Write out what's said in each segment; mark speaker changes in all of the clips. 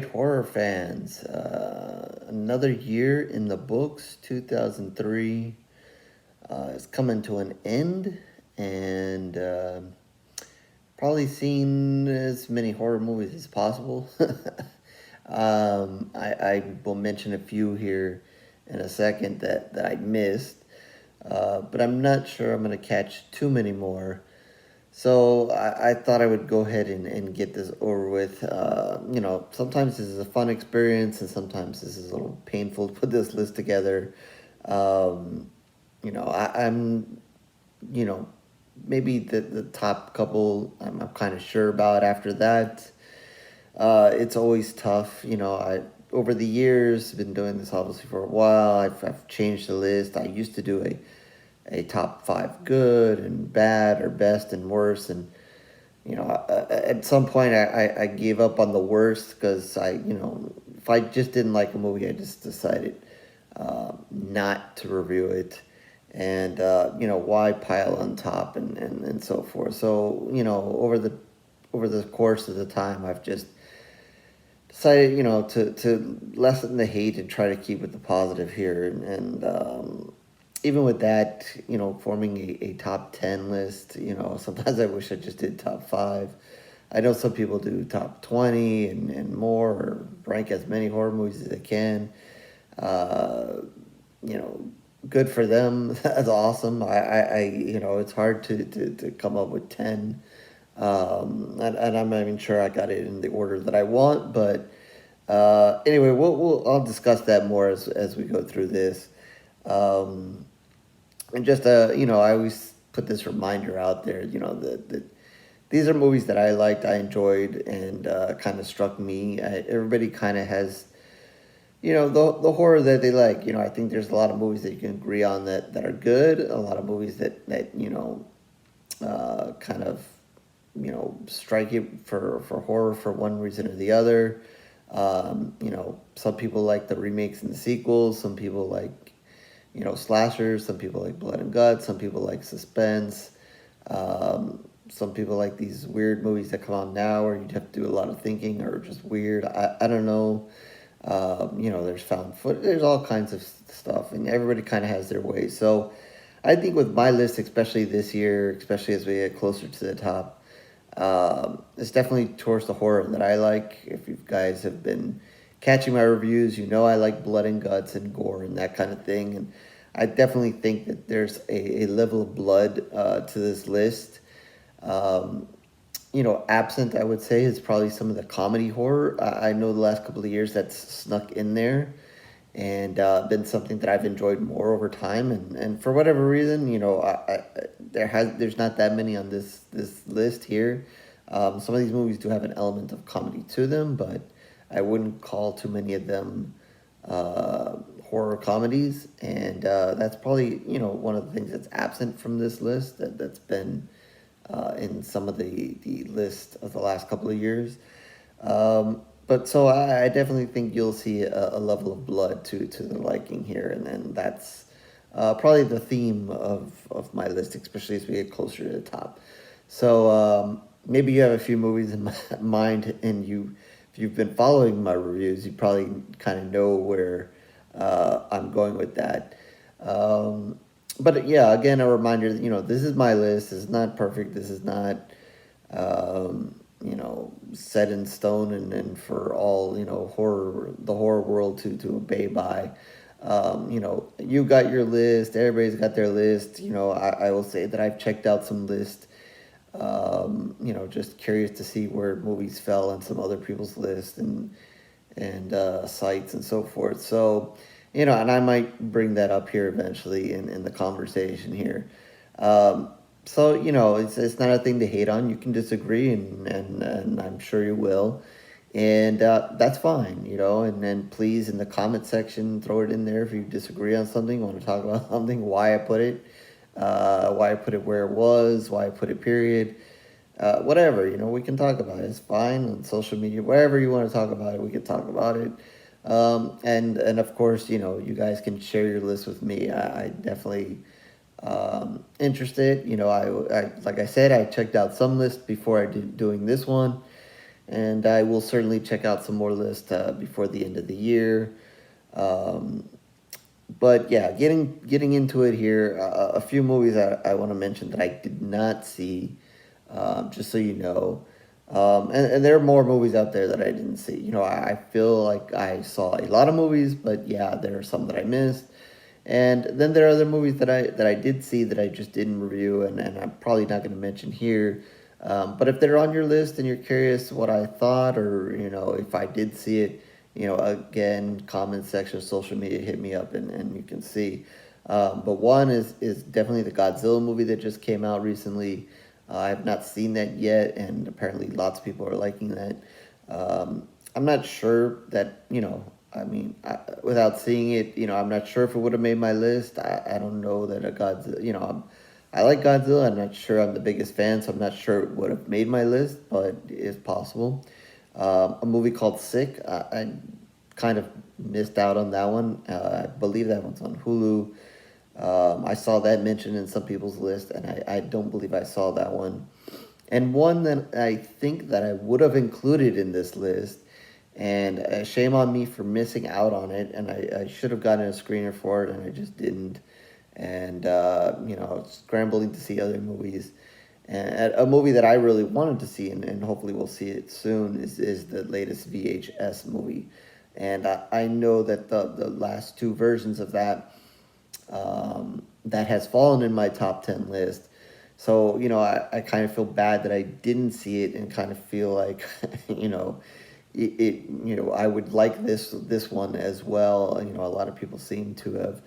Speaker 1: right, horror fans. Another year in the books, 2003, is coming to an end, and probably seen as many horror movies as possible. I will mention a few here in a second that I missed, but I'm not sure I'm going to catch too many more. So I thought I would go ahead and get this over with. Sometimes this is a fun experience, and sometimes this is a little painful to put this list together. Um, I'm, you know, maybe the top couple I'm kind of sure about. After that, it's always tough. I over the years been doing this obviously for a while. I've changed the list. I used to do a top five good and bad or best and worst, and at some point I gave up on the worst because if I just didn't like a movie, I just decided not to review it, and why pile on top and so forth. So over the course of the time, I've just decided to lessen the hate and try to keep it the positive here, and even with that, forming a top 10 list, sometimes I wish I just did top five. I know some people do top 20 and more, or rank as many horror movies as they can. Uh, you know, Good for them. That's awesome. It's hard to come up with 10. And I'm not even sure I got it in the order that I want, but anyway, I'll discuss that more as we go through this. Um, and just I always put this reminder out there, that these are movies that I liked, I enjoyed, and kind of struck me. Everybody kind of has, the horror that they like. I think there's a lot of movies that you can agree on that are good. A lot of movies that kind of strike you for horror for one reason or the other. Some people like the remakes and the sequels. Some people like slashers. Some people like blood and guts. Some people like suspense. Some people like these weird movies that come out now where you'd have to do a lot of thinking or just weird. I don't know. There's found foot. There's all kinds of stuff, and everybody kind of has their way. So I think with my list, especially this year, especially as we get closer to the top, it's definitely towards the horror that I like. If you guys have been catching my reviews, I like blood and guts and gore and that kind of thing. And I definitely think that there's a level of blood to this list. Um, Absent, I would say, is probably some of the comedy horror. I know the last couple of years that's snuck in there and been something that I've enjoyed more over time. And for whatever reason, there's not that many on this list here. Some of these movies do have an element of comedy to them, but I wouldn't call too many of them horror comedies. And that's probably one of the things that's absent from this list that's been in some of the list of the last couple of years. But so I definitely think you'll see a level of blood to the liking here, and that's probably the theme of my list, especially as we get closer to the top. So maybe you have a few movies in mind, and if you've been following my reviews, you probably kind of know where I'm going with that. But yeah, again, a reminder, this is my list. This is not perfect. This is not, set in stone and for all, the horror world to obey by. You got your list. Everybody's got their list. I will say that I've checked out some lists, just curious to see where movies fell on some other people's list and sites and so forth. So, and I might bring that up here eventually in the conversation here. So, it's not a thing to hate on. You can disagree, and I'm sure you will. And that's fine, and then please in the comment section, throw it in there if you disagree on something, want to talk about something, why I put it where it was, why I put it period. Whatever, we can talk about it. It's fine on social media, wherever you want to talk about it, we can talk about it. And of course, you guys can share your list with me. I definitely interested. I like I said, I checked out some lists before I did doing this one, and I will certainly check out some more lists before the end of the year. Um, but yeah, getting into it here, a few movies I want to mention that I did not see, just so you know. And there are more movies out there that I didn't see. I feel like I saw a lot of movies, but yeah, there are some that I missed. And then there are other movies that I did see that I just didn't review, and I'm probably not going to mention here. But if they're on your list and you're curious what I thought, or if I did see it, again, comment section, social media, hit me up, and you can see. But one is definitely the Godzilla movie that just came out recently. I have not seen that yet, and apparently lots of people are liking that. I'm not sure that, I mean, without seeing it, I'm not sure if it would have made my list. I don't know that a Godzilla, I like Godzilla. I'm not sure I'm the biggest fan, so I'm not sure it would have made my list, but it's possible. A movie called Sick, I kind of missed out on that one. I believe that one's on Hulu. I saw that mentioned in some people's list, and I don't believe I saw that one. And one that I think that I would have included in this list, and shame on me for missing out on it, and I should have gotten a screener for it, and I just didn't. And, scrambling to see other movies. And a movie that I really wanted to see, and hopefully we'll see it soon, is the latest VHS movie. And I know that the last two versions of that has fallen in my top 10 list. So, I kind of feel bad that I didn't see it, and kind of feel like, I would like this one as well. A lot of people seem to have.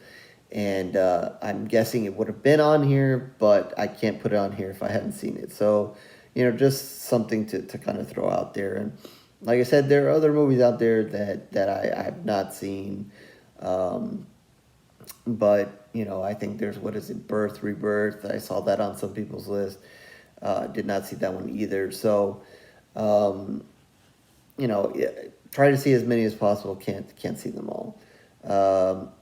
Speaker 1: And I'm guessing it would have been on here, but I can't put it on here if I haven't seen it. So, just something to kind of throw out there. And like I said, there are other movies out there that I have not seen. Um, but, I think there's, what is it, Birth, Rebirth. I saw that on some people's list. Did not see that one either. So, um, yeah, try to see as many as possible. Can't see them all.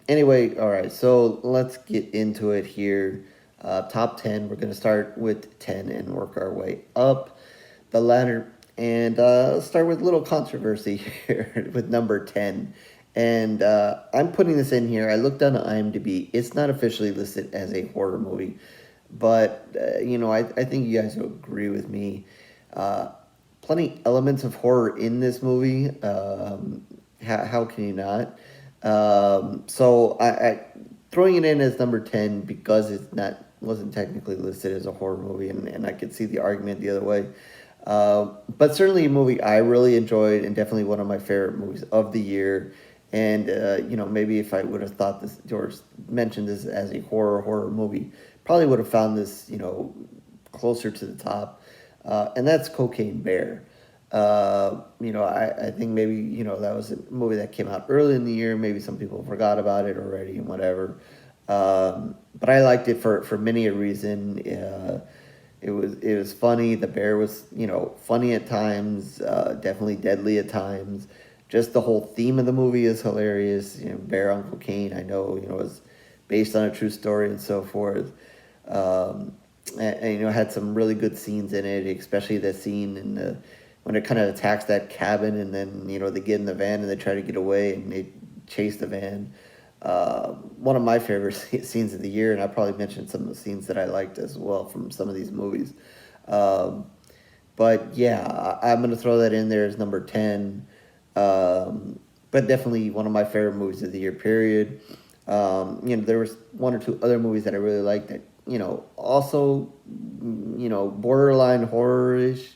Speaker 1: Anyway, all right. So let's get into it here. Top 10. We're gonna start with 10 and work our way up the ladder. And start with a little controversy here with number 10. And I'm putting this in here. I looked on IMDb. It's not officially listed as a horror movie, but I think you guys will agree with me. Uh, Plenty elements of horror in this movie. How can you not? So I throwing it in as number 10 because it's not wasn't technically listed as a horror movie, and I could see the argument the other way. But certainly a movie I really enjoyed, and definitely one of my favorite movies of the year. And maybe if I would have thought this or mentioned this as a horror movie, probably would have found this closer to the top. And that's Cocaine Bear. I think maybe, that was a movie that came out early in the year. Maybe some people forgot about it already and whatever. But I liked it for many a reason. It was funny. The bear was, funny at times, definitely deadly at times. Just the whole theme of the movie is hilarious. Bear on cocaine, I know, is based on a true story and so forth. And had some really good scenes in it, especially the scene in the when it kind of attacks that cabin, and then they get in the van and they try to get away and they chase the van. One of my favorite scenes of the year, and I probably mentioned some of the scenes that I liked as well from some of these movies. Um, but yeah, I'm gonna throw that in there as number 10. But definitely one of my favorite movies of the year. Period. There was one or two other movies that I really liked that also borderline horror-ish.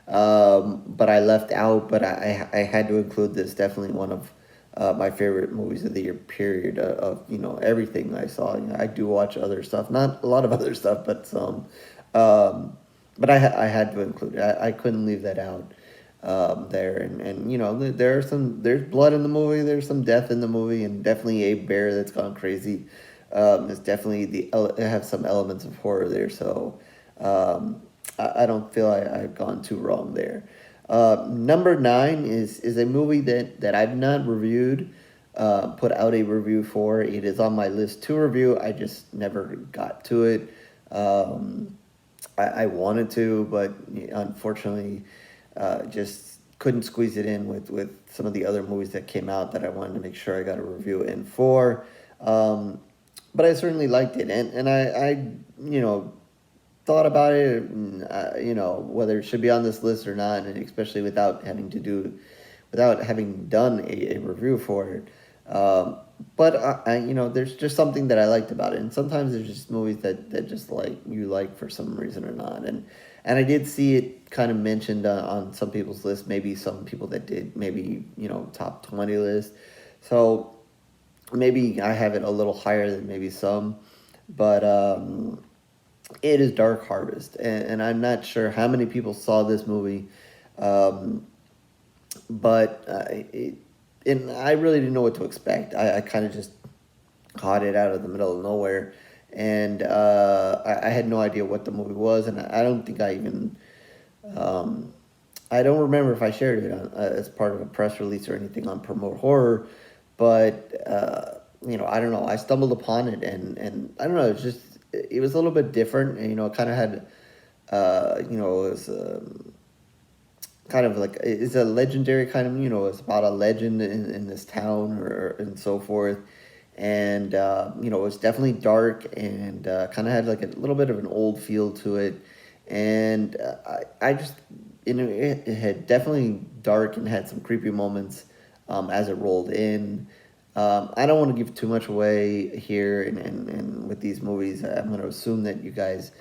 Speaker 1: But I left out. But I had to include this. Definitely one of my favorite movies of the year. Period. Of everything I saw. I do watch other stuff, not a lot of other stuff, but some. Um, but I had to include it. I couldn't leave that out. There and there's blood in the movie. There's some death in the movie, and definitely a bear that's gone crazy. It's definitely it have some elements of horror there. So I don't feel I've gone too wrong there. Number 9 is a movie that I've not reviewed, put out a review for. It is on my list to review. I just never got to it. I wanted to, but unfortunately, just couldn't squeeze it in with some of the other movies that came out that I wanted to make sure I got a review in for. Um, but I certainly liked it, and I you know thought about it, and, whether it should be on this list or not, and especially without having done a review for it. But there's just something that I liked about it, and sometimes there's just movies that just like you like for some reason or not, and I did see it kind of mentioned on some people's list, maybe some people that did maybe top 20 list, so maybe I have it a little higher than maybe some, but it is Dark Harvest, and I'm not sure how many people saw this movie, um, but and I really didn't know what to expect. I kind of just caught it out of the middle of nowhere, and I had no idea what the movie was, and I don't think um, I don't remember if I shared it as part of a press release or anything on Promote Horror, but I don't know. I stumbled upon it, and I don't know. It was a little bit different, and it kind of had it was. Kind of like it's a legendary kind of it's about a legend in this town or and so forth, and it was definitely dark and kind of had like a little bit of an old feel to it, and I just it had definitely dark and had some creepy moments as it rolled in. I don't want to give too much away here, and with these movies, I'm going to assume that you guys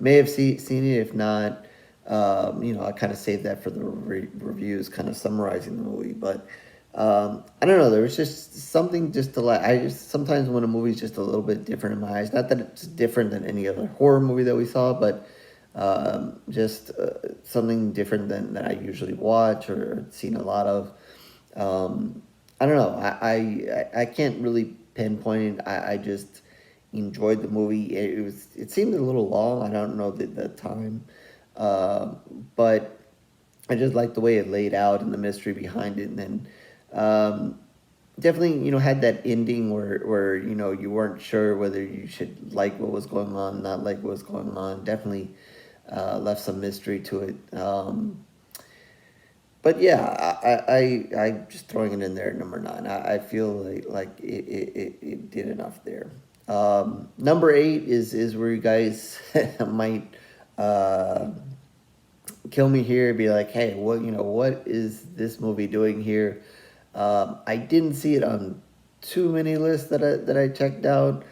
Speaker 1: may have seen it. If not, I kind of saved that for the reviews, kind of summarizing the movie. But I don't know. There was just something just to like. I just sometimes when a movie's just a little bit different in my eyes. Not that it's different than any other horror movie that we saw, but just something different than I usually watch or seen a lot of. I don't know. I can't really pinpoint it. I just enjoyed the movie. It seemed a little long. I don't know the time. Uh, but I just liked the way it laid out and the mystery behind it, and then definitely had that ending where you weren't sure whether you should like what was going on, not like what was going on. Definitely left some mystery to it. But yeah, I just throwing it in there at number 9. I feel like it did enough there. Number 8 is where you guys might uh, kill me here and be like, hey, what is this movie doing here? I didn't see it on too many lists that I checked out.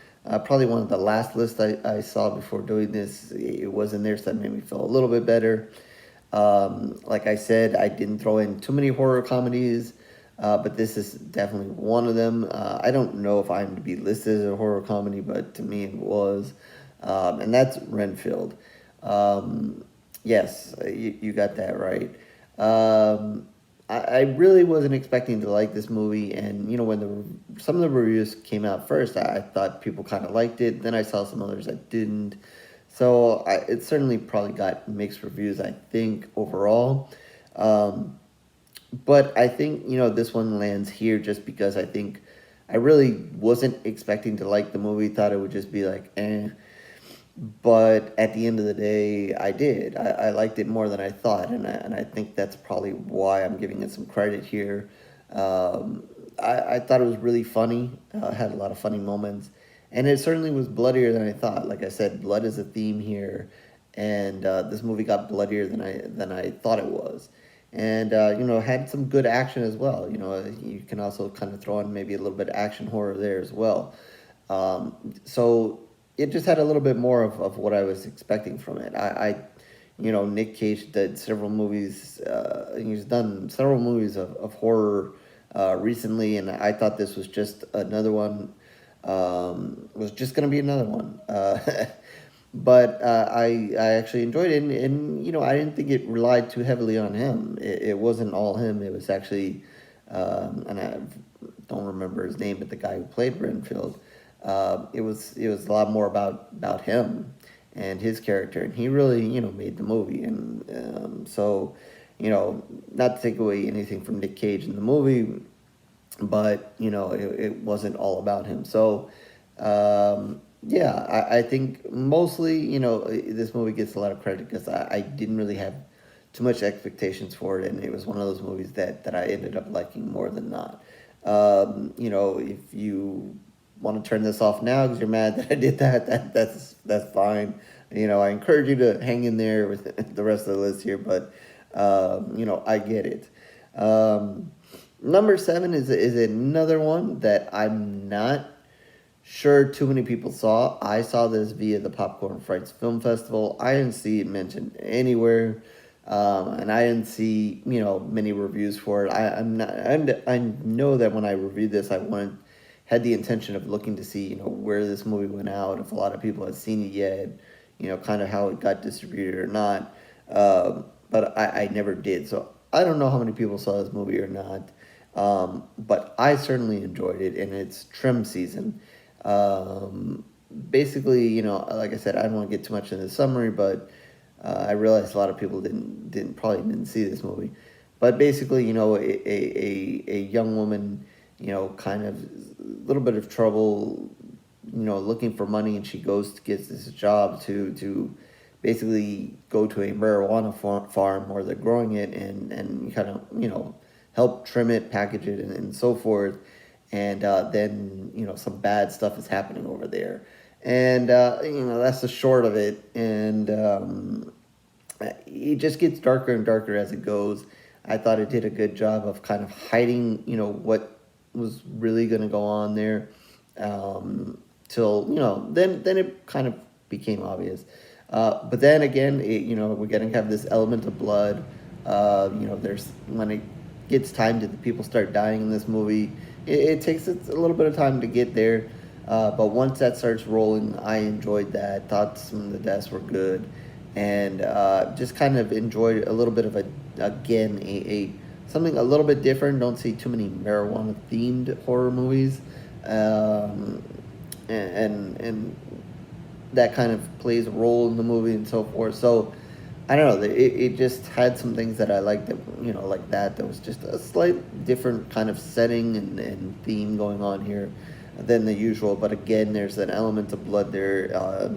Speaker 1: Probably one of the last lists I saw before doing this. It was in there, so that made me feel a little bit better. Like I said, I didn't throw in too many horror comedies, but this is definitely one of them. I don't know if I'm to be listed as a horror comedy, but to me it was. And that's Renfield. Um, yes, you got that right. I really wasn't expecting to like this movie, and when some of the reviews came out first, I thought people kind of liked it. Then I saw some others that didn't. So it certainly probably got mixed reviews, I think, overall. Um, but I think, this one lands here just because I think I really wasn't expecting to like the movie, thought it would just be like, eh. But at the end of the day, I did. I liked it more than I thought, and I think that's probably why I'm giving it some credit here. I thought it was really funny, had a lot of funny moments, and it certainly was bloodier than I thought. Like I said, blood is a theme here, and this movie got bloodier than I thought it was. And had some good action as well. You can also kind of throw in maybe a little bit of action horror there as well. So it just had a little bit more of what I was expecting from it. Nick Cage did several movies. He's done several movies of horror recently, and I thought this was just another one. Was just going to be another one. But I actually enjoyed it, and I didn't think it relied too heavily on him. It wasn't all him. It was actually, and I don't remember his name, but the guy who played Renfield. It was a lot more about him and his character, and he really made the movie, and so not to take away anything from Nick Cage in the movie, but it wasn't all about him. So yeah, I think mostly this movie gets a lot of credit because I didn't really have too much expectations for it, and it was one of those movies that I ended up liking more than not. If you want to turn this off now because you're mad that I did that, that's fine. I encourage you to hang in there with the rest of the list here, but I get it. Number seven is another one that I'm not sure too many people saw. I saw this via the Popcorn Frights Film Festival. I didn't see it mentioned anywhere, and I didn't see many reviews for it. I know that when I reviewed this, had the intention of looking to see where this movie went out, if a lot of people had seen it yet, kind of how it got distributed or not. But I never did, so I don't know how many people saw this movie or not. But I certainly enjoyed it, and it's trim season. Basically, like I said, I don't want to get too much into the summary, but I realized a lot of people probably didn't see this movie. But basically, a young woman, kind of a little bit of trouble, looking for money, and she goes to get this job to basically go to a marijuana farm where they're growing it and kind of help trim it, package it, and so forth. And then some bad stuff is happening over there, and that's the short of it. And it just gets darker and darker as it goes. I thought it did a good job of kind of hiding what was really going to go on there, till then it kind of became obvious. But then again, we're going to have this element of blood. There's when it gets time to the people start dying in this movie. It takes a little bit of time to get there, but once that starts rolling, I enjoyed that. Thought some of the deaths were good, and just kind of enjoyed a little bit of a something a little bit different. Don't see too many marijuana themed horror movies, and that kind of plays a role in the movie and so forth. So I don't know. It just had some things that I liked that like that. There was just a slight different kind of setting and theme going on here than the usual. But again, there's an element of blood there,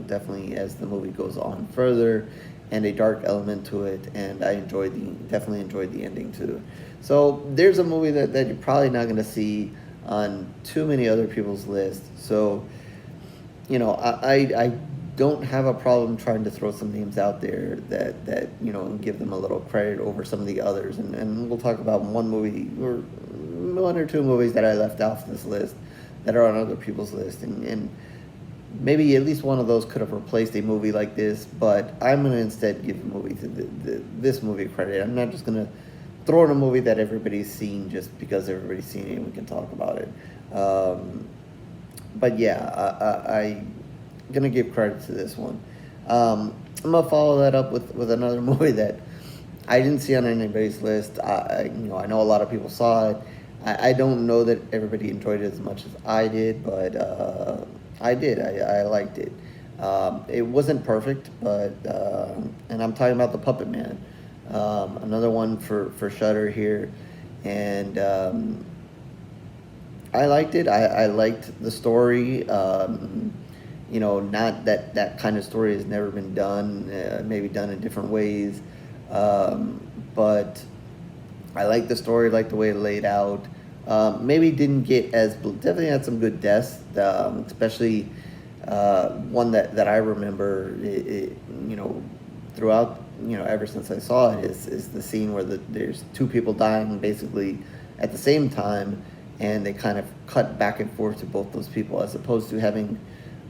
Speaker 1: definitely as the movie goes on further, and a dark element to it. And I definitely enjoyed the ending too. So there's a movie that you're probably not going to see on too many other people's lists. So I don't have a problem trying to throw some names out there that and give them a little credit over some of the others, and we'll talk about one movie or one or two movies that I left off this list that are on other people's list, and maybe at least one of those could have replaced a movie like this, but I'm going to instead give the movie to this movie credit. I'm not just going to throw in a movie that everybody's seen just because everybody's seen it and we can talk about it. But yeah, I'm gonna give credit to this one. I'm gonna follow that up with another movie that I didn't see on anybody's list. I know a lot of people saw it. I don't know that everybody enjoyed it as much as I did, but I did. I liked it. It wasn't perfect, but and I'm talking about The Puppet Man, another one for Shudder here, and I liked it. I liked the story. Not that kind of story has never been done, maybe done in different ways. But I like the story, like the way it laid out. Maybe didn't get definitely had some good deaths, especially one that I remember, throughout, ever since I saw it, is the scene where there's two people dying basically at the same time, and they kind of cut back and forth to both those people, as opposed to having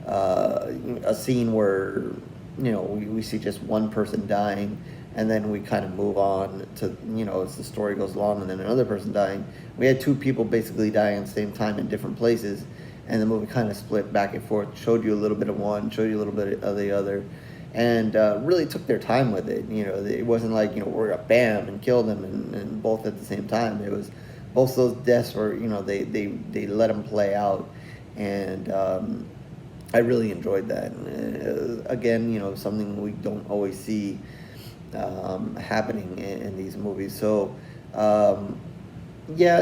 Speaker 1: a scene where we see just one person dying, and then we kind of move on to as the story goes along, and then another person dying. We had two people basically dying at the same time in different places, and the movie kind of split back and forth, showed you a little bit of one, showed you a little bit of the other, and really took their time with it. It wasn't like we're gonna bam and kill them and both at the same time. It was both those deaths were they let them play out, and I really enjoyed that. Again, something we don't always see happening in these movies. So yeah,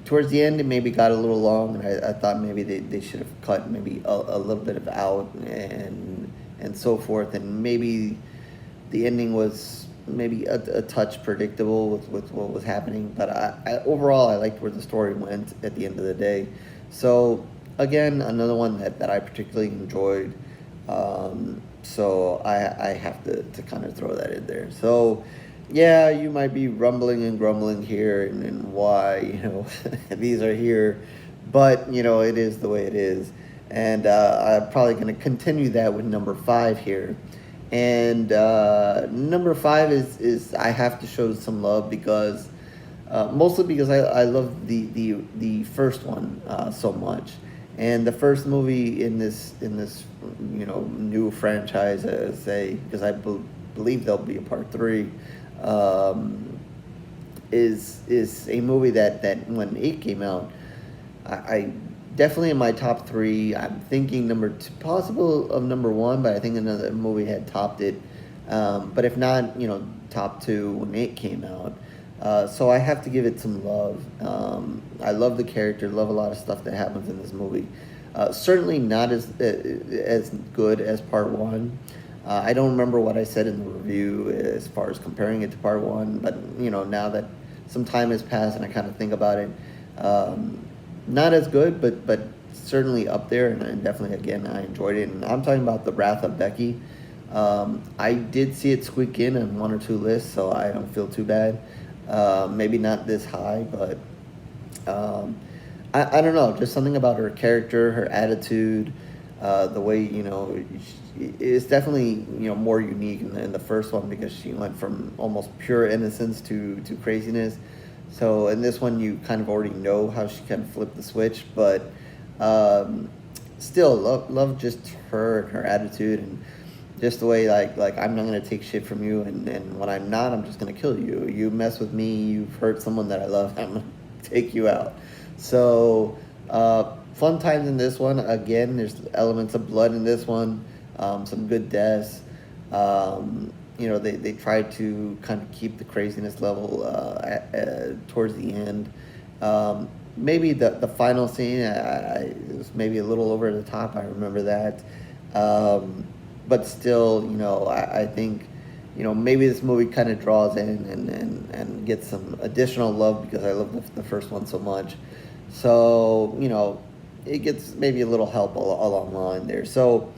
Speaker 1: towards the end it maybe got a little long, and I thought maybe they should have cut maybe a little bit out and so forth, and maybe the ending was maybe a touch predictable with what was happening, but overall I liked where the story went at the end of the day. So again, another one that I particularly enjoyed. So I have to kind of throw that in there. So yeah, you might be rumbling and grumbling here and why, these are here, but it is the way it is. And I'm probably going to continue that with number five here. And number five is I have to show some love because mostly because I love the first one so much, and the first movie in this new franchise, say, because believe there'll be a part three, um, is a movie that when it came out, I definitely in my top three. I'm thinking number two, possible of number one, but I think another movie had topped it. But if not, top two when it came out. So I have to give it some love. I love the character, love a lot of stuff that happens in this movie. Certainly not as good as part one. I don't remember what I said in the review as far as comparing it to part one, but now that some time has passed and I kind of think about it, not as good, but certainly up there, and definitely again I enjoyed it. And I'm talking about the Wrath of Becky. I did see it squeak in on one or two lists, so I don't feel too bad. Maybe not this high, but I don't know. Just something about her character, her attitude, the way it's definitely more unique in the first one because she went from almost pure innocence to craziness. So in this one, you kind of already know how she kind of flipped the switch, but still love just her and her attitude and just the way like I'm not gonna take shit from you, and when I'm not, I'm just gonna kill you. You mess with me, you've hurt someone that I love, I'm gonna take you out. So fun times in this one. Again, there's elements of blood in this one, some good deaths. They tried to kind of keep the craziness level towards the end. Maybe the final scene, it was maybe a little over the top. I remember that. But still, I think, maybe this movie kind of draws in and gets some additional love because I love the first one so much. So, it gets maybe a little help along the line there. So,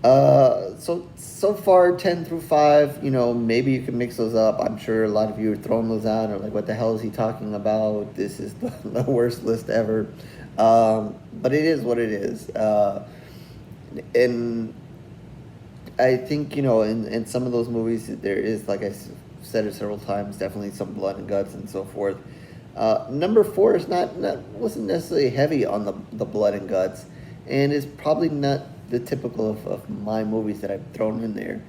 Speaker 1: so far 10 through 5, maybe you can mix those up. I'm sure a lot of you are throwing those out or like, what the hell is he talking about? This is the worst list ever. But it is what it is. And I think, in some of those movies, there is, like I said it several times, definitely some blood and guts and so forth. Number 4 is wasn't necessarily heavy on the blood and guts, and is probably not the typical of my movies that I've thrown in there.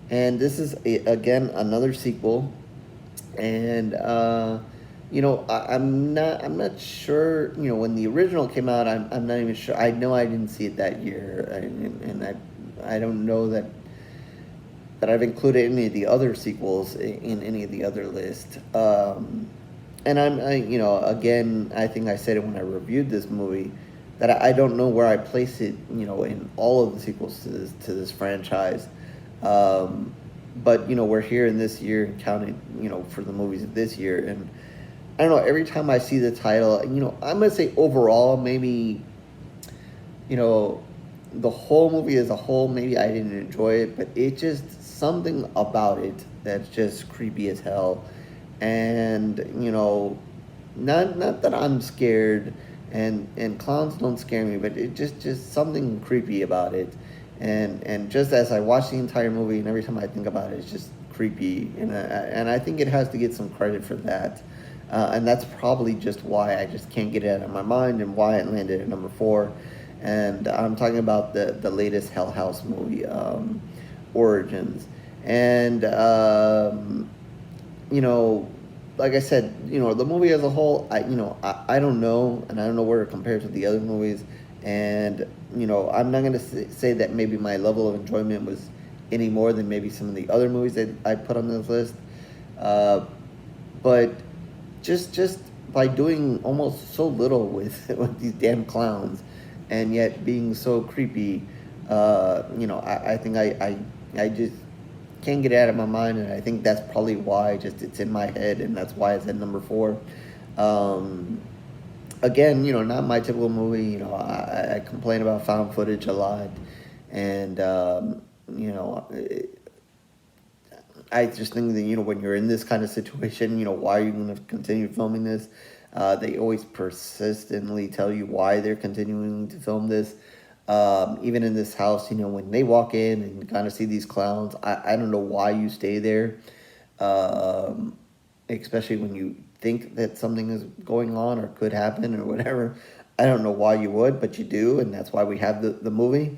Speaker 1: And this is again another sequel, and I'm not sure. When the original came out, I'm not even sure. I know I didn't see it that year, and I don't know that I've included any of the other sequels in any of the other lists. And again, I think I said it when I reviewed this movie, that I don't know where I place it, in all of the sequels to this franchise. But we're here in this year and counting, for the movies of this year, and I don't know. Every time I see the title, I'm gonna say overall, maybe, the whole movie as a whole, maybe I didn't enjoy it, but it just something about it that's just creepy as hell. And not that I'm scared, and clowns don't scare me, but it just something creepy about it. And just as I watch the entire movie, and every time I think about it, it's just creepy, and I think it has to get some credit for that. And that's probably just why I just can't get it out of my mind and why it landed at number 4. And I'm talking about the latest Hell House movie, Origins. And like I said, the movie as a whole, I don't know, and I don't know where it compares to the other movies, and I'm not gonna say that maybe my level of enjoyment was any more than maybe some of the other movies that I put on this list, but just by doing almost so little with these damn clowns, and yet being so creepy, I think I just can't get it out of my mind, and I think that's probably why just it's in my head, and that's why it's at number four. Um, Again, not my typical movie. I complain about found footage a lot, and you know, I just think that when you're in this kind of situation, why are you going to continue filming this? They always persistently tell you why they're continuing to film this. Even in this house, when they walk in and kind of see these clowns, I don't know why you stay there, um, especially when you think that something is going on or could happen or whatever. I don't know why you would, but you do, and that's why we have the movie.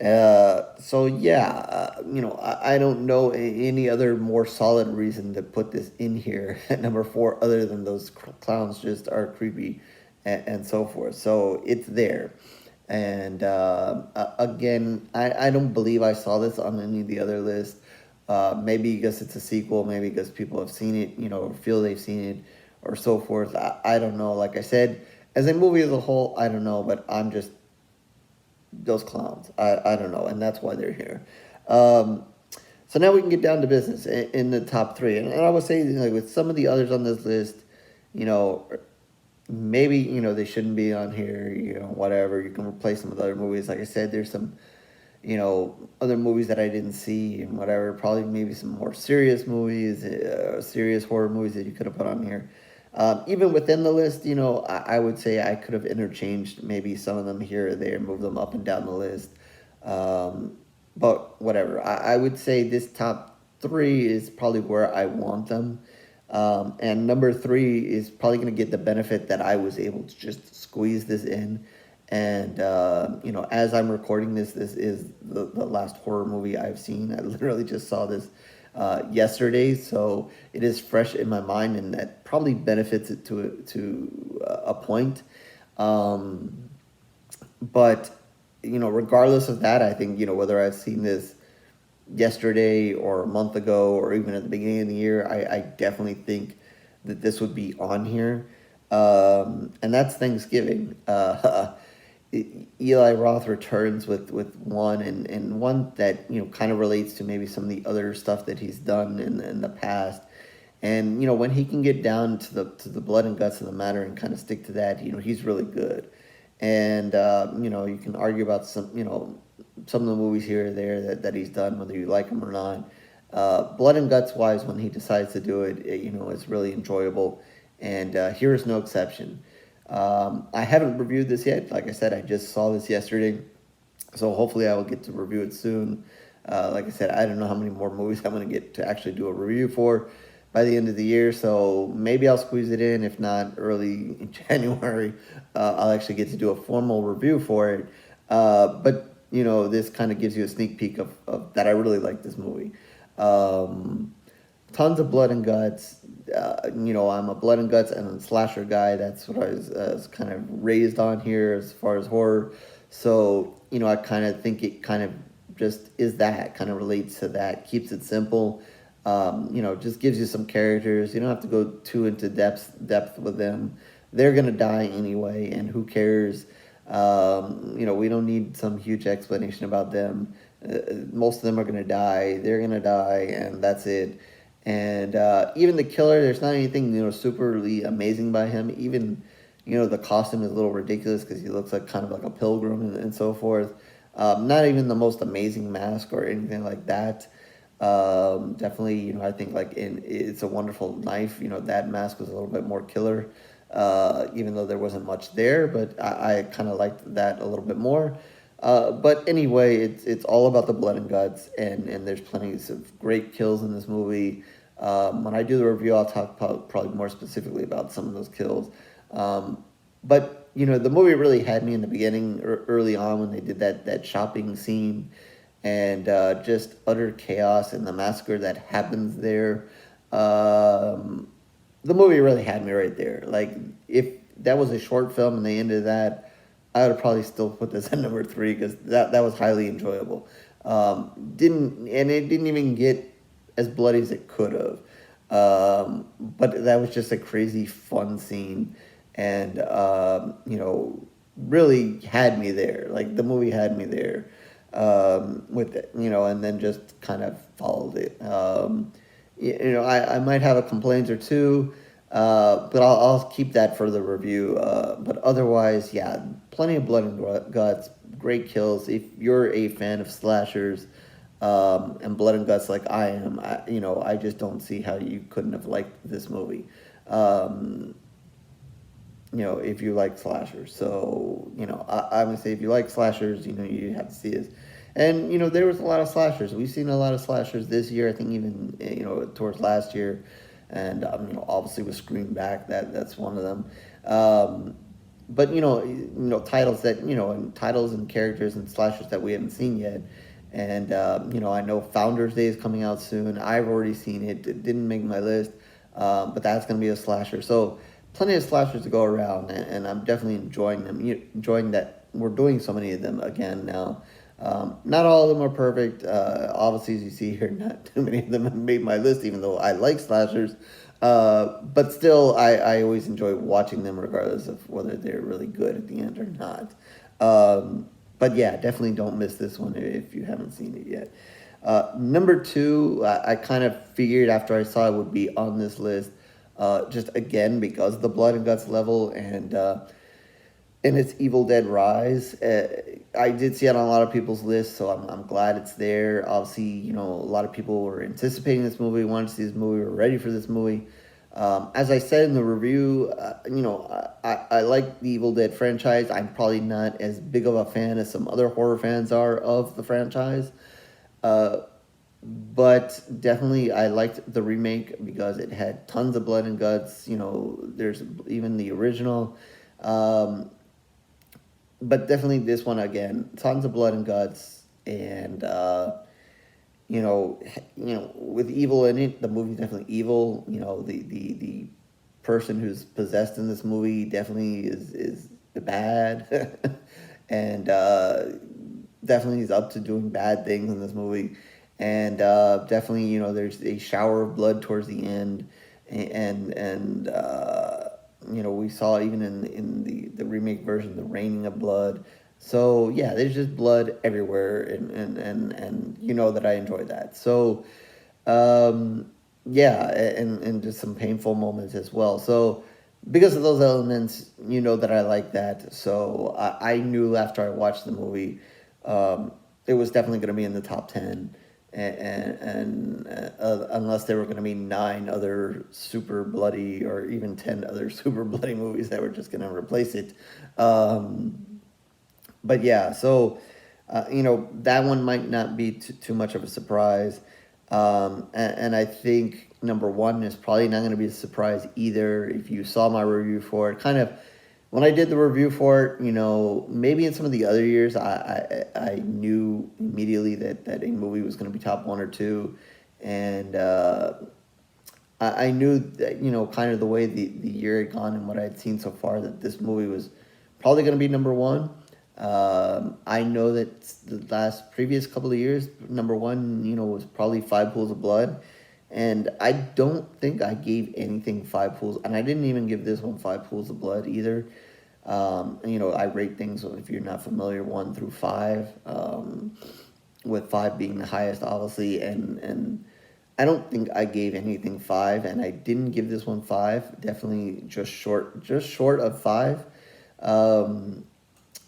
Speaker 1: So yeah, I don't know any other more solid reason to put this in here at number four, other than those clowns just are creepy, and so forth. So it's there, and again, I don't believe I saw this on any of the other lists. Maybe because it's a sequel, maybe because people have seen it, or feel they've seen it, or so forth. I don't know. Like I said, as a movie as a whole, I don't know, but I'm just those clowns. I don't know, and that's why they're here. Um, so now we can get down to business in the top three, and I would say like with some of the others on this list, you know, maybe they shouldn't be on here. Whatever, you can replace them with other movies. Like I said, there's some other movies that I didn't see and whatever. Probably maybe some more serious movies, serious horror movies that you could have put on here. Even within the list, I would say I could have interchanged maybe some of them here or there, move them up and down the list. Um, but whatever. I would say this top three is probably where I want them. And number three is probably going to get the benefit that I was able to just squeeze this in. And, as I'm recording this, this is the last horror movie I've seen. I literally just saw this yesterday, so it is fresh in my mind, and that probably benefits it to a point. Um, but regardless of that, I think whether I've seen this yesterday or a month ago or even at the beginning of the year, I definitely think that this would be on here. And that's Thanksgiving. Eli Roth returns with one, and one that kind of relates to maybe some of the other stuff that he's done in the past. And when he can get down to the blood and guts of the matter and kind of stick to that, he's really good. And you can argue about some of the movies here or there that he's done, whether you like them or not. Blood and guts wise, when he decides to do it, it's really enjoyable, and here is no exception. I haven't reviewed this yet. Like I said, I just saw this yesterday, so hopefully I will get to review it soon. Like I said, I don't know how many more movies I'm going to get to actually do a review for by the end of the year, so maybe I'll squeeze it in. If not, early in January, I'll actually get to do a formal review for it. But this kind of gives you a sneak peek of that I really like this movie. Tons of blood and guts. I'm a blood and guts and slasher guy. That's what I was kind of raised on here as far as horror. So, I kind of think it kind of just is that, kind of relates to that, keeps it simple. Just gives you some characters. You don't have to go too into depth with them. They're going to die anyway, and who cares? We don't need some huge explanation about them. Most of them are going to die. They're going to die, and that's it. And even the killer, there's not anything superly amazing by him. Even the costume is a little ridiculous because he looks like kind of like a pilgrim and so forth. Not even the most amazing mask or anything like that. Definitely, I think like in It's a Wonderful Knife, that mask was a little bit more killer, even though there wasn't much there. But I kind of liked that a little bit more. But anyway, it's all about the blood and guts, and there's plenty of great kills in this movie. When I do the review, I'll talk probably more specifically about some of those kills. But the movie really had me in the beginning, early on when they did that shopping scene, and just utter chaos and the massacre that happens there. The movie really had me right there. Like if that was a short film and they ended that, I would probably still put this at number three because that was highly enjoyable. It didn't even get as bloody as it could have. But that was just a crazy fun scene, and really had me there. Like the movie had me there. with it, and then just kind of followed it. I might have a complaint or two, but I'll keep that for the review. But otherwise, yeah, plenty of blood and guts, great kills. If you're a fan of slashers, and blood and guts like I am, I just don't see how you couldn't have liked this movie. Um, if you like slashers. So, I would say if you like slashers, you have to see this. And, there was a lot of slashers. We've seen a lot of slashers this year, I think even, towards last year. And, obviously with Scream Back, that's one of them. But, titles that, and titles and characters and slashers that we haven't seen yet. And, I know Founders Day is coming out soon. I've already seen it. It didn't make my list, but that's going to be a slasher. So, plenty of slashers to go around, and I'm definitely enjoying them. Enjoying that we're doing so many of them again now. Not all of them are perfect. Obviously, as you see here, not too many of them have made my list, even though I like slashers. But still, I always enjoy watching them, regardless of whether they're really good at the end or not. But yeah, definitely don't miss this one if you haven't seen it yet. Number two, I kind of figured after I saw it would be on this list, just again because of the blood and guts level and its Evil Dead Rise. I did see it on a lot of people's lists, so I'm glad it's there. Obviously, a lot of people were anticipating this movie, wanted to see this movie, were ready for this movie. As I said in the review, I like the Evil Dead franchise. I'm probably not as big of a fan as some other horror fans are of the franchise. Uh, but definitely I liked the remake because it had tons of blood and guts. There's even the original. Um, but definitely this one again, tons of blood and guts, and with evil in it, the movie's definitely evil. The person who's possessed in this movie definitely is bad, and definitely is up to doing bad things in this movie, and definitely there's a shower of blood towards the end, and we saw even in the remake version the raining of blood. So yeah, there's just blood everywhere, and that I enjoy that. So yeah, and just some painful moments as well. So because of those elements, that I like that. So I knew after I watched the movie, it was definitely going to be in the top 10. And unless there were going to be 9 other super bloody or even 10 other super bloody movies that were just going to replace it. But yeah, so that one might not be too much of a surprise. And I think number one is probably not going to be a surprise either. If you saw my review for it, kind of when I did the review for it, maybe in some of the other years, I knew immediately that a movie was going to be top 1 or 2, and I knew that kind of the way the year had gone and what I had seen so far, that this movie was probably going to be number one. I know that the previous couple of years, number one, was probably Five Pools of Blood. And I don't think I gave anything 5 pools, and I didn't even give this one 5 pools of blood either. I rate things, if you're not familiar, 1 through 5, with 5 being the highest, obviously, and I don't think I gave anything 5, and I didn't give this one 5. Definitely just short of 5.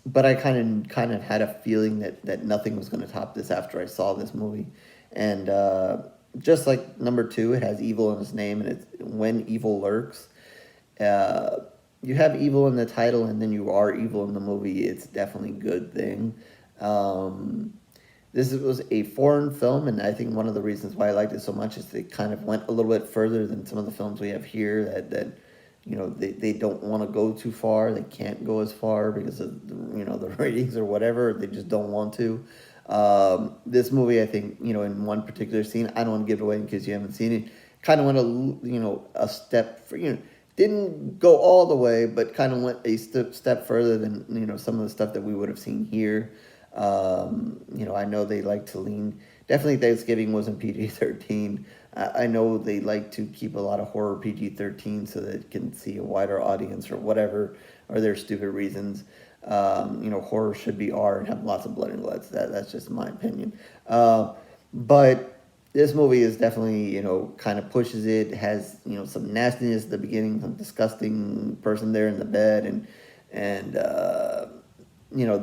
Speaker 1: But I kind of had a feeling that nothing was going to top this after I saw this movie, and just like number 2, it has evil in its name, and it's when evil lurks. You have evil in the title, and then you are evil in the movie. It's definitely a good thing. This was a foreign film, and I think one of the reasons why I liked it so much is they kind of went a little bit further than some of the films we have here that they don't want to go too far. They can't go as far because of the ratings or whatever. They just don't want to. This movie, I think, in one particular scene, I don't want to give it away in case you haven't seen it, kind of went a step for, didn't go all the way, but kind of went a step further than some of the stuff that we would have seen here. I know they like to lean. Definitely, Thanksgiving wasn't PG-13. I know they like to keep a lot of horror PG-13 so that it can see a wider audience or whatever. or their stupid reasons. Horror should be R and have lots of blood and guts. That's just my opinion. But this movie is definitely, kind of pushes it. Has, some nastiness at the beginning, some disgusting person there in the bed, and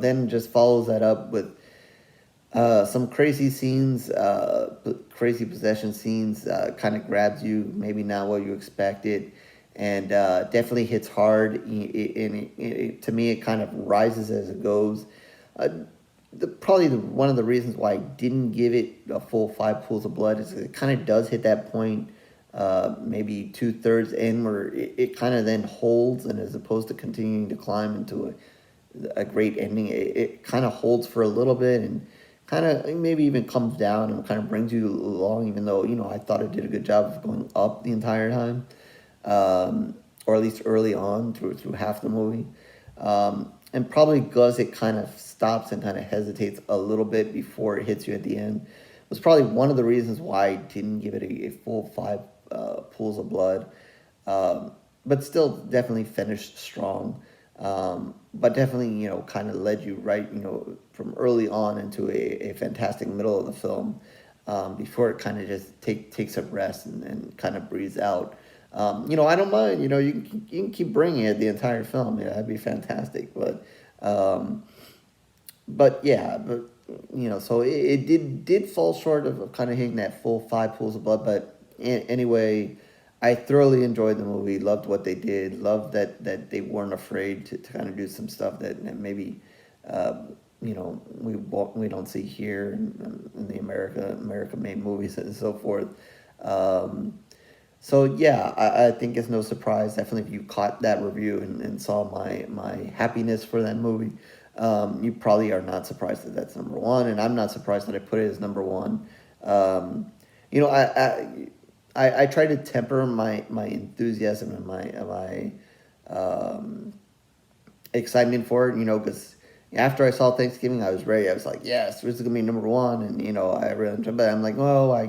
Speaker 1: then just follows that up with some crazy scenes, crazy possession scenes. Kind of grabs you, maybe not what you expected, and definitely hits hard. To me, it kind of rises as it goes. Uh, one of the reasons why I didn't give it a full 5 pools of blood is it kind of does hit that point, maybe 2/3 in, where it kind of then holds, and as opposed to continuing to climb into a great ending, it kind of holds for a little bit and kind of maybe even comes down and kind of brings you along, even though I thought it did a good job of going up the entire time, or at least early on through half the movie. And probably because it kind of stops and kind of hesitates a little bit before it hits you at the end was probably one of the reasons why I didn't give it a full 5 pools of blood. But still definitely finished strong. But definitely, kind of led you right, from early on into a fantastic middle of the film, before it kind of just takes a rest and kind of breathes out. I don't mind. You can keep bringing it the entire film. Yeah, that'd be fantastic. Um, but yeah, so it did fall short of kind of hitting that full 5 pools of blood. But anyway, I thoroughly enjoyed the movie. Loved what they did. Loved that they weren't afraid to kind of do some stuff that maybe, we don't see here in the America made movies and so forth. So yeah, I think it's no surprise. Definitely, if you caught that review and saw my happiness for that movie, you probably are not surprised that that's number one, and I'm not surprised that I put it as number one. Um, you know, I try to temper my enthusiasm and my excitement for it. Because after I saw Thanksgiving, I was ready. I was like, yes, this is gonna be number one, and I really enjoyed. But I'm like, well, I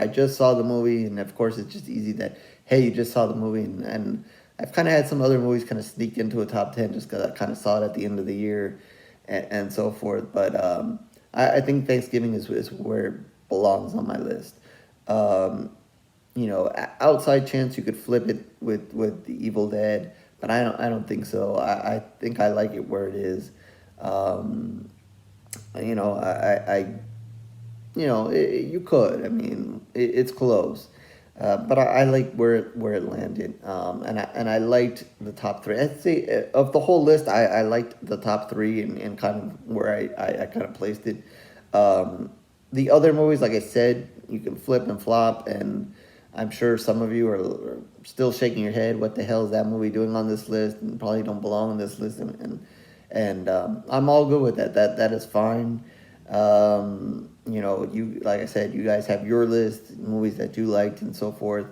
Speaker 1: just saw the movie, and of course, it's just easy that hey, you just saw the movie, and I've kind of had some other movies kind of sneak into a top 10 just because I kind of saw it at the end of the year, and so forth. But I think Thanksgiving is where it belongs on my list. Um, Outside chance you could flip it with the Evil Dead, but I don't think so. I think I like it where it is. Um, I you could. I mean, it's close, but I like where it landed. And I liked the top three. I'd say of the whole list, I liked the top three and kind of where I kind of placed it. The other movies, like I said, you can flip and flop, and I'm sure some of you are still shaking your head. What the hell is that movie doing on this list? And probably don't belong on this list. And I'm all good with that. That is fine. You like I said, you guys have your list, movies that you liked, and so forth.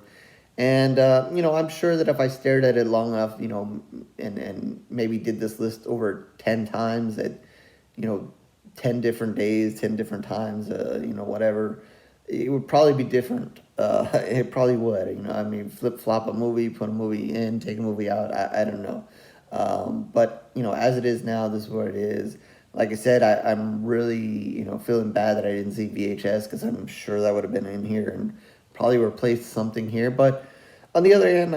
Speaker 1: And I'm sure that if I stared at it long enough, and maybe did this list over 10 times at, 10 different days, 10 different times, whatever, it would probably be different. It probably would. I mean, flip flop a movie, put a movie in, take a movie out. I don't know. But as it is now, this is what it is. Like I said, I'm really, feeling bad that I didn't see VHS because I'm sure that would have been in here and probably replaced something here. But on the other hand,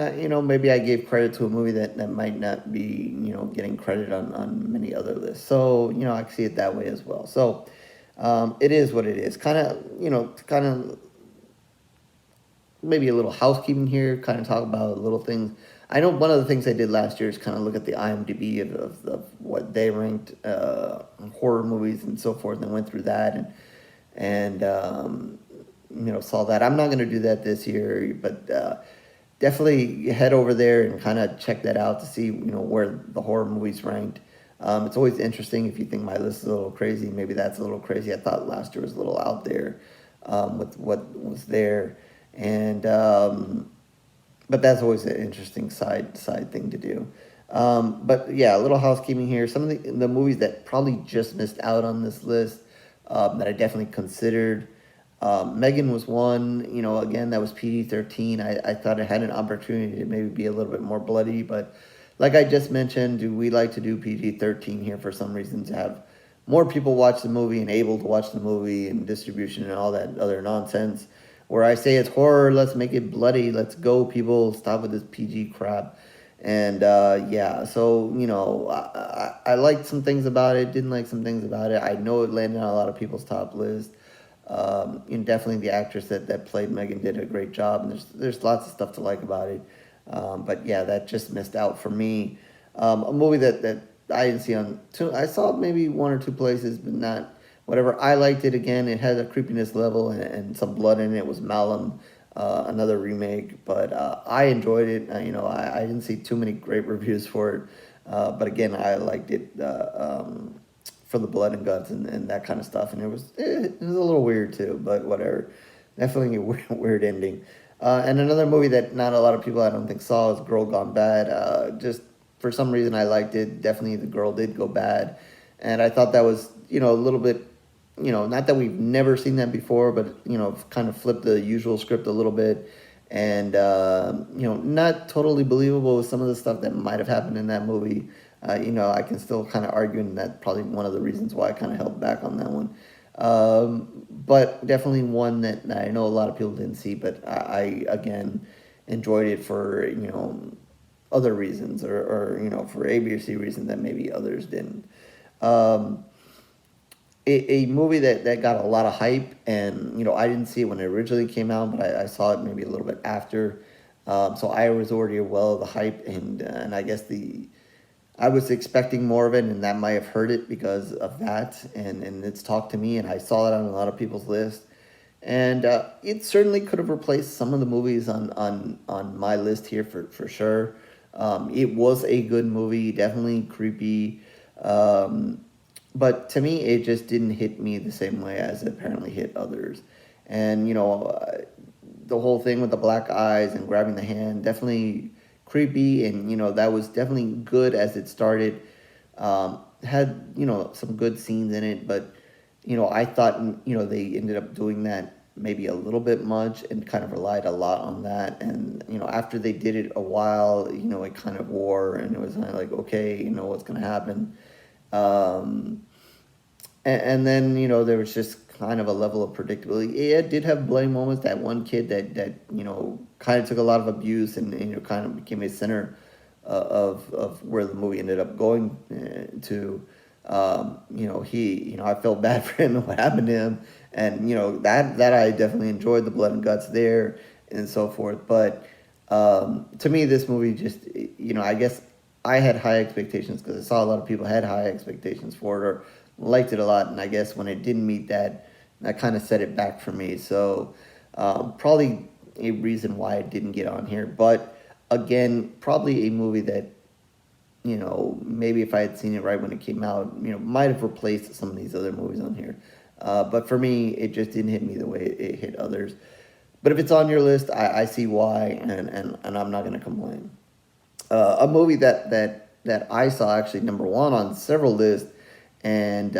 Speaker 1: maybe I gave credit to a movie that might not be, getting credit on many other lists. So, I can see it that way as well. So, it is what it is. Kind of maybe a little housekeeping here, kind of talk about little things. I know one of the things I did last year is kind of look at the IMDb of what they ranked horror movies and so forth, and went through that and saw that. I'm not going to do that this year, but definitely head over there and kind of check that out to see where the horror movies ranked. It's always interesting if you think my list is a little crazy. Maybe that's a little crazy. I thought last year was a little out there with what was there, and but that's always an interesting side thing to do. But yeah, a little housekeeping here. Some of the movies that probably just missed out on this list, that I definitely considered. Megan was one. Again, that was PG-13. I thought it had an opportunity to maybe be a little bit more bloody, but like I just mentioned, do we like to do PG-13 here for some reason to have more people watch the movie and able to watch the movie and distribution and all that other nonsense. Where I say it's horror, let's make it bloody, let's go, people, stop with this PG crap. And yeah, so I liked some things about it, didn't like some things about it. I know it landed on a lot of people's top list. And definitely the actress that played Megan did a great job, and there's lots of stuff to like about it. But yeah, that just missed out for me. A movie that I didn't see on two. I saw maybe one or two places, but not whatever. I liked it again. It had a creepiness level and some blood in it. It was Malum, another remake, but I enjoyed it. I didn't see too many great reviews for it, but again, I liked it. For the blood and guts and that kind of stuff. And it was a little weird too, but whatever. Definitely a weird ending. And another movie that not a lot of people I don't think saw is Girl Gone Bad. Just for some reason I liked it. Definitely the girl did go bad, and I thought that was a little bit. Not that we've never seen that before, but kind of flipped the usual script a little bit, and not totally believable with some of the stuff that might have happened in that movie. I can still kind of argue, and that's probably one of the reasons why I kind of held back on that one. But definitely one that I know a lot of people didn't see, but I again enjoyed it for other reasons, or for A, B, or C reasons that maybe others didn't. Um, a movie that got a lot of hype, and I didn't see it when it originally came out, but I saw it maybe a little bit after. So I was already well of the hype, and I guess I was expecting more of it, and that might have hurt it because of that, and it's talked to me, and I saw it on a lot of people's list, and it certainly could have replaced some of the movies on my list here for sure. It was a good movie, definitely creepy, but to me, it just didn't hit me the same way as it apparently hit others, and the whole thing with the black eyes and grabbing the hand definitely creepy, and that was definitely good as it started. Had some good scenes in it, but I thought they ended up doing that maybe a little bit much and kind of relied a lot on that, and after they did it a while, it kind of wore, and it was kind of like, okay, what's gonna happen. um, and then there was just kind of a level of predictability. It did have bloody moments. That one kid that kind of took a lot of abuse, and kind of became a center of where the movie ended up going to. I felt bad for him and what happened to him, and that I definitely enjoyed the blood and guts there and so forth. But to me, this movie just I guess I had high expectations because I saw a lot of people had high expectations for it or liked it a lot, and I guess when it didn't meet that kind of set it back for me. So probably a reason why it didn't get on here. But again, probably a movie that maybe if I had seen it right when it came out, might have replaced some of these other movies on here. But for me, it just didn't hit me the way it hit others. But if it's on your list, I see why, and I'm not going to complain. A movie that I saw actually number one on several lists, and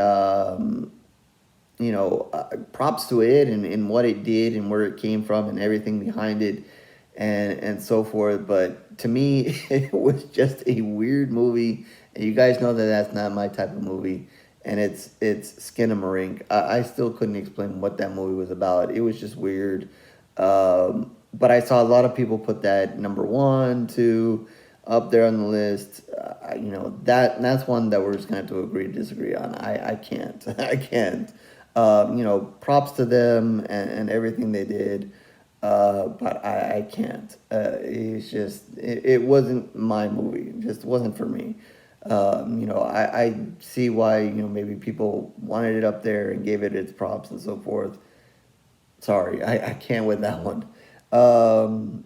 Speaker 1: props to it and what it did and where it came from and everything behind it, and so forth. But to me, it was just a weird movie, and you guys know that that's not my type of movie. And it's Skinamarink. I still couldn't explain what that movie was about. It was just weird. But I saw a lot of people put that number one, two, up there on the list. That's one that we're just gonna have to agree to disagree on. I can't. I can't. Props to them and everything they did. But I can't. It's just it wasn't my movie. It just wasn't for me. I see why maybe people wanted it up there and gave it its props and so forth. Sorry, I can't with that one. Um,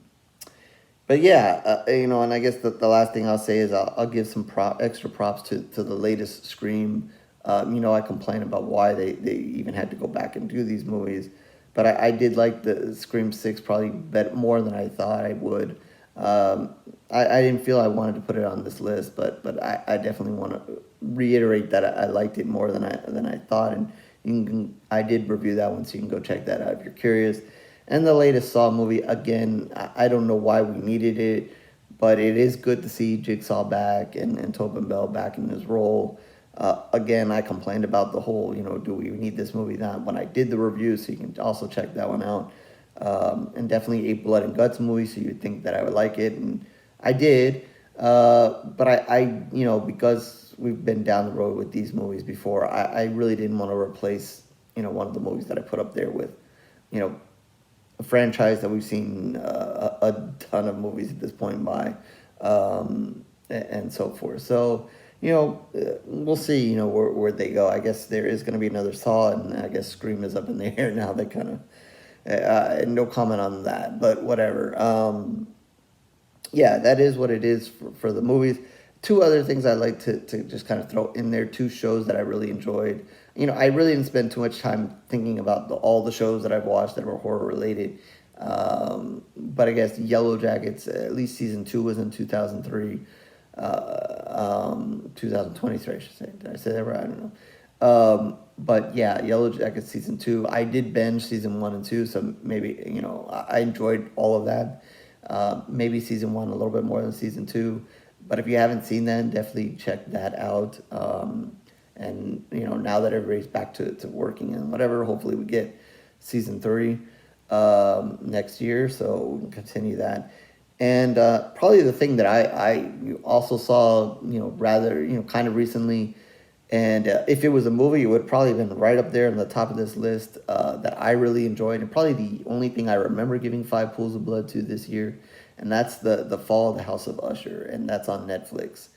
Speaker 1: but yeah, and I guess the last thing I'll say is I'll give some extra props to the latest Scream. I complain about why they even had to go back and do these movies, but I did like the Scream 6 probably more than I thought I would. I didn't feel I wanted to put it on this list, but I definitely want to reiterate that I liked it more than I thought, and I did review that one, so you can go check that out if you're curious. And the latest Saw movie, again, I don't know why we needed it, but it is good to see Jigsaw back and Tobin Bell back in his role. Again, I complained about the whole, do we need this movie? That when I did the review, so you can also check that one out. And definitely a blood and guts movie, so you'd think that I would like it, and I did. But because we've been down the road with these movies before, I really didn't want to replace, one of the movies that I put up there with, a franchise that we've seen a ton of movies at this point by, and so forth. So, we'll see, where they go. I guess there is going to be another Saw, and I guess Scream is up in the air now. They kind of, no comment on that, but whatever. Yeah, that is what it is for the movies. Two other things I'd like to just kind of throw in there, two shows that I really enjoyed. I really didn't spend too much time thinking about all the shows that I've watched that were horror related. But I guess Yellow Jackets, at least season 2 was in 2003. 2023, I should say. Did I say that right? I don't know. But yeah, Yellow Jackets season 2. I did binge season 1 and 2, so maybe, I enjoyed all of that. Maybe season 1 a little bit more than season 2. But if you haven't seen that, definitely check that out. And, now that everybody's back to working and whatever, hopefully we get season 3 next year, so we can continue that. And probably the thing that I also saw, rather, kind of recently, and if it was a movie, it would probably have been right up there on the top of this list that I really enjoyed, and probably the only thing I remember giving 5 pools of blood to this year, and that's the Fall of the House of Usher, and that's on Netflix.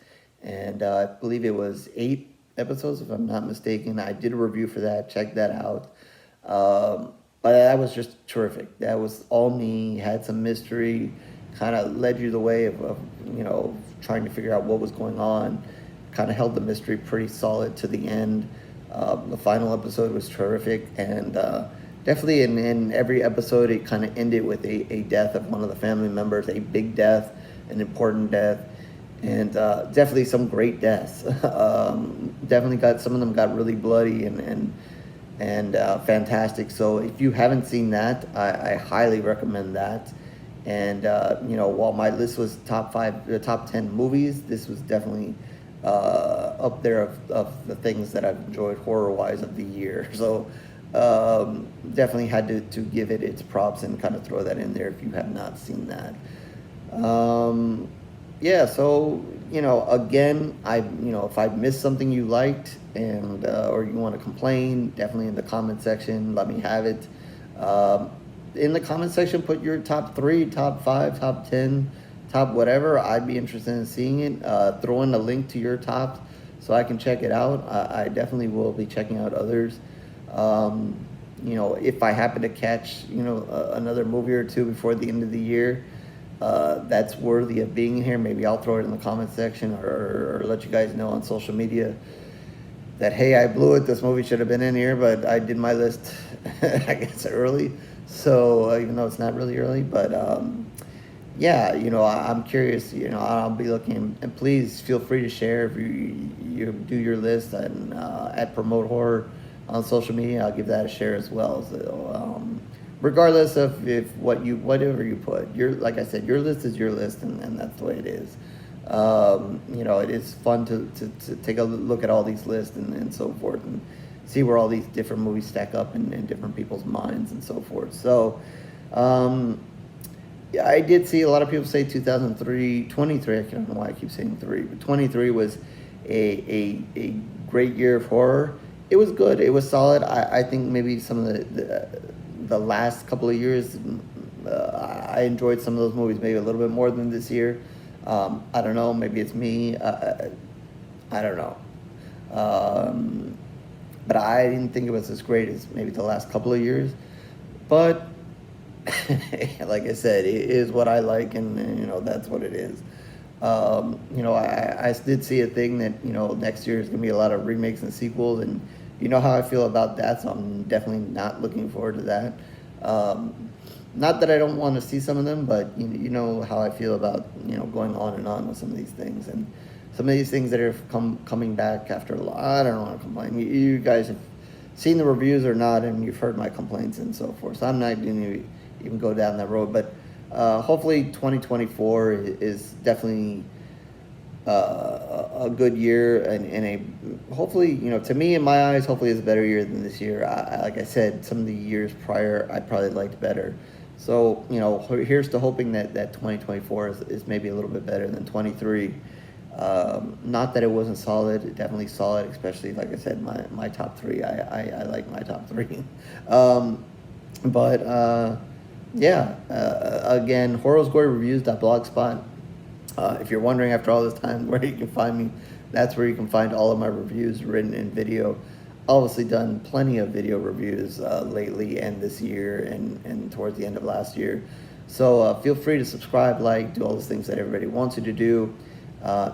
Speaker 1: And I believe it was 8 episodes, if I'm not mistaken. I did a review for that. Check that out. But that was just terrific. That was all me. Had some mystery. Kind of led you the way of trying to figure out what was going on. Kind of held the mystery pretty solid to the end. The final episode was terrific. And definitely in every episode, it kind of ended with a death of one of the family members. A big death, an important death. And definitely some great deaths. Definitely some of them got really bloody and fantastic. So if you haven't seen that, I highly recommend that. And while my list was top 10 movies, this was definitely up there of the things that I've enjoyed horror-wise of the year. So definitely had to give it its props and kind of throw that in there if you have not seen that. Yeah, so again, if I missed something you liked and or you want to complain, definitely in the comment section, let me have it. In the comment section, put your top 3, top 5, top 10, top whatever. I'd be interested in seeing it. Throw in a link to your top so I can check it out. I definitely will be checking out others. If I happen to catch another movie or two before the end of the year that's worthy of being here, maybe I'll throw it in the comment section or let you guys know on social media that, hey, I blew it, this movie should have been in here, but I did my list I guess early, so even though it's not really early, but yeah, I'm curious. I'll be looking, and please feel free to share if you do your list and at Promote Horror on social media. I'll give that a share as well. So regardless of whatever you put, like I said, your list is your list, and that's the way it is. It is fun to take a look at all these lists and so forth, and see where all these different movies stack up in different people's minds and so forth. So, yeah, I did see a lot of people say 23, I don't know why I keep saying 3, but 23 was a great year of horror. It was good. It was solid. I think maybe some of the last couple of years, I enjoyed some of those movies maybe a little bit more than this year. I don't know. Maybe it's me. I don't know. But I didn't think it was as great as maybe the last couple of years. But like I said, it is what I like, and that's what it is. I did see a thing that next year is gonna be a lot of remakes and sequels, and you know how I feel about that, so I'm definitely not looking forward to that. Not that I don't want to see some of them, but you know how I feel about going on and on with some of these things, and some of these things that are coming back after a lot. I don't want to complain. You guys have seen the reviews or not, and you've heard my complaints and so forth. So I'm not going to even go down that road. But hopefully 2024 is definitely a good year, and a hopefully, to me, in my eyes, hopefully it's a better year than this year. Like I said, some of the years prior I probably liked better. So, here's to hoping that 2024 is maybe a little bit better than 23. Not that it wasn't solid, definitely solid, especially, like I said, my top three. I like my top three. But yeah, again, horrorgory-reviews.blogspot. If you're wondering after all this time where you can find me, that's where you can find all of my reviews written in video. Obviously done plenty of video reviews lately and this year and towards the end of last year. So feel free to subscribe, like, do all those things that everybody wants you to do.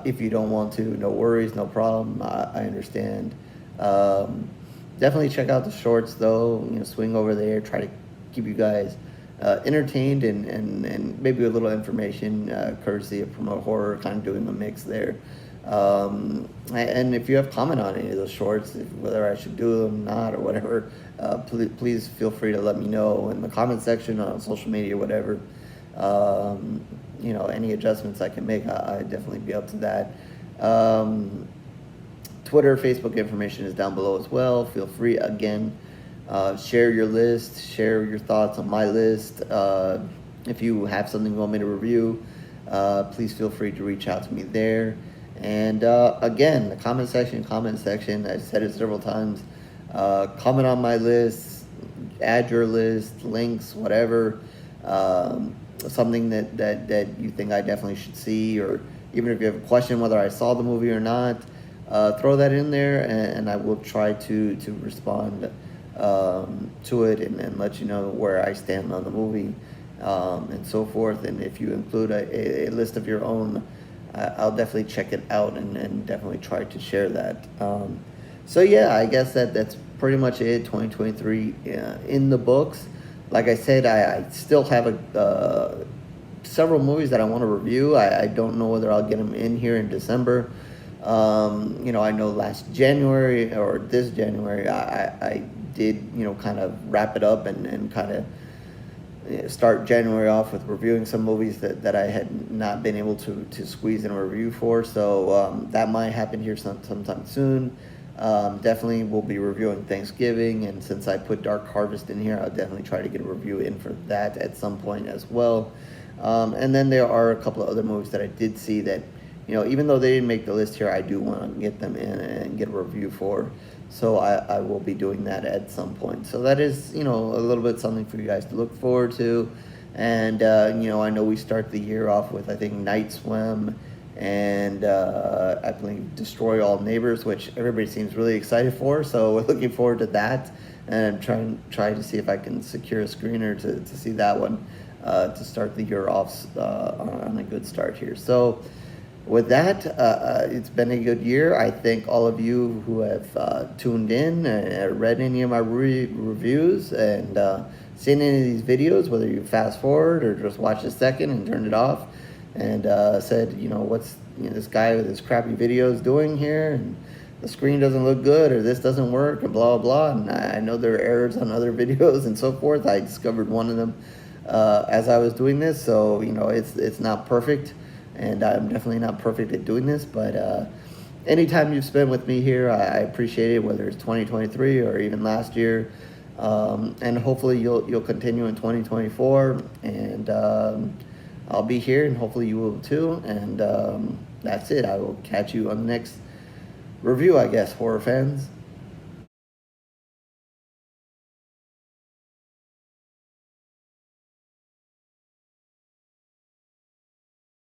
Speaker 1: If you don't want to, no worries, no problem. I understand. Definitely check out the shorts though. Swing over there, try to keep you guys entertained and maybe a little information courtesy of Promote Horror, kind of doing a mix there. And if you have comment on any of those shorts, whether I should do them, not, or whatever, please feel free to let me know in the comment section on social media, whatever. Any adjustments I can make, I'd definitely be up to that. Twitter, Facebook information is down below as well. Feel free, again, share your list, share your thoughts on my list. If you have something you want me to review, please feel free to reach out to me there. And again, the comment section, I said it several times. Comment on my list, add your list, links, whatever. Something that you think I definitely should see, or even if you have a question whether I saw the movie or not, throw that in there, and I will try to respond to it and let you know where I stand on the movie, and so forth. And if you include a list of your own, I'll definitely check it out and definitely try to share that. So yeah, I guess that's pretty much it. 2023 in the books. Like I said, I still have several movies that I want to review. I don't know whether I'll get them in here in December. I know last January or this January, I did, kind of wrap it up and kind of start January off with reviewing some movies that I had not been able to squeeze in a review for. So that might happen here sometime soon. Definitely will be reviewing Thanksgiving, and since I put Dark Harvest in here, I'll definitely try to get a review in for that at some point as well. And then there are a couple of other movies that I did see that, even though they didn't make the list here, I do want to get them in and get a review for. So I will be doing that at some point. So that is, a little bit something for you guys to look forward to. And, I know we start the year off with, I think, Night Swim and I believe Destroy All Neighbors, which everybody seems really excited for. So we're looking forward to that, and I'm trying to see if I can secure a screener to see that one to start the year off on a good start here. So with that, it's been a good year. I thank all of you who have tuned in and read any of my reviews and seen any of these videos, whether you fast forward or just watch a second and turn it off and said, what's this guy with his crappy videos doing here, and the screen doesn't look good, or this doesn't work, and blah, blah, blah. And I know there are errors on other videos and so forth. I discovered one of them as I was doing this, so, it's not perfect, and I'm definitely not perfect at doing this, but anytime you've spent with me here, I appreciate it, whether it's 2023 or even last year, and hopefully you'll continue in 2024, and I'll be here, and hopefully you will too. And that's it. I will catch you on the next review, I guess, horror fans.